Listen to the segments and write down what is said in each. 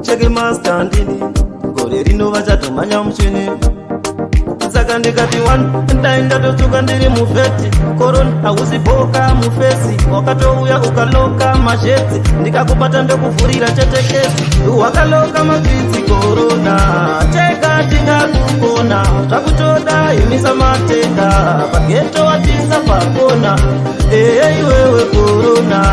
chekema standini gore rinova chatomhanya muchini saka ndikati wani ndaenda totsuka ndiri mufeti korona hauziboka mufesi wakatouya ukaloka mazhetsi ndikakubata ndokuvhurira chetekesi wakaloka mavhidzi korona teka tingakukona zvakutoda imisa matenga pageto watisa pakona iwewe korona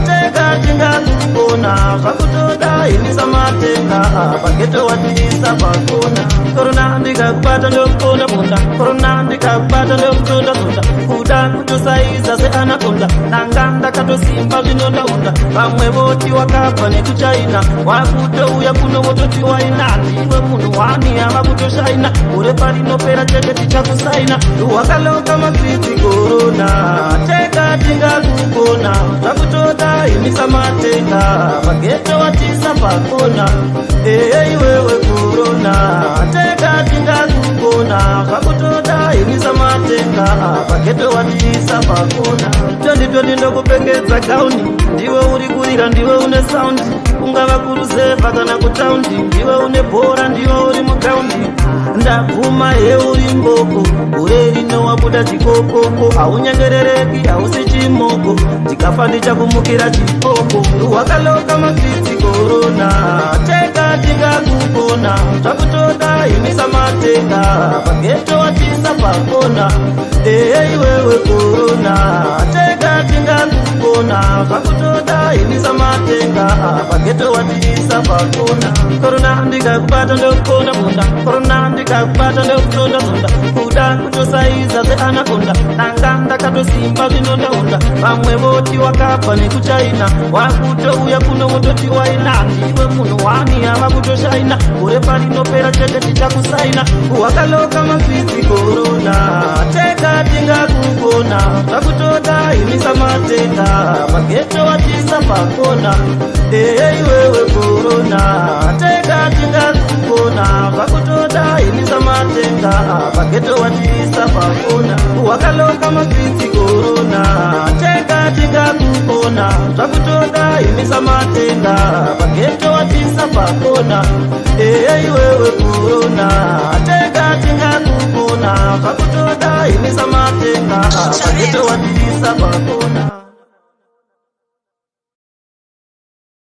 teka tingakukona zvakutoda imisa matenga pageto watisa pakona korona ndikakubata ndokukona munda korona ndikakubata ndokutunda tunda kuda kutosaiza seanakonda nanga ndakatosimba zvinondaunda vamwe voti wakabva nekuchaina wakutouya kuno vototi waina ndiwe munhu wani ava kutoshaina ure parinopera chete tichakusaina wakaloka mafiti korona teka tingakukona zvakutoda imisa matenga pageto watisa pakona iwewe korona teka tingakukona zvakutoda imisa matenga pageto watisa pakona 2020 ndokupengedza gauni ndiwe uri kurira ndiwe une saundi ungava kuruzevha kana kutaundi ndiwe une bhora ndiwe uri mugaundi ndabvuma heuri mboko ure rino wabuda chikokoko haunyengerereki hausi chimoko chikafa ndichakumukira chipoko wakaloka mafiti korona teka tingakukona zvakutoda imisa matenga pageto watisa pakona iwewe korona teka tingakukona zvakutoda imisa matenga pageto watisa pakona korona ndikakubata ndokukona munda korona ndikakubata ndokutunda tunda kuda kutosaiza seanakonda nanga ndakatosimba zvinondaunda vamwe voti wakabva nekuchaina wakutouya kuno vototi waina ndiwe munhu wani ava kutoshaina ure parinopera chete tichakusaina wakaloka mafiti korona teka tingakukona zvakutoda imisa matenga pageto watisa pakona iwewe korona teka tingakukona zvakutoda imisa matenga pageto watisa pakona wakaloka mafiti korona teka tingakukona zvakutoda imisa matenga pageto watisa pakona iwewe korona teka tingakukona zvakutoda imisa matenga pageto watisa pakona.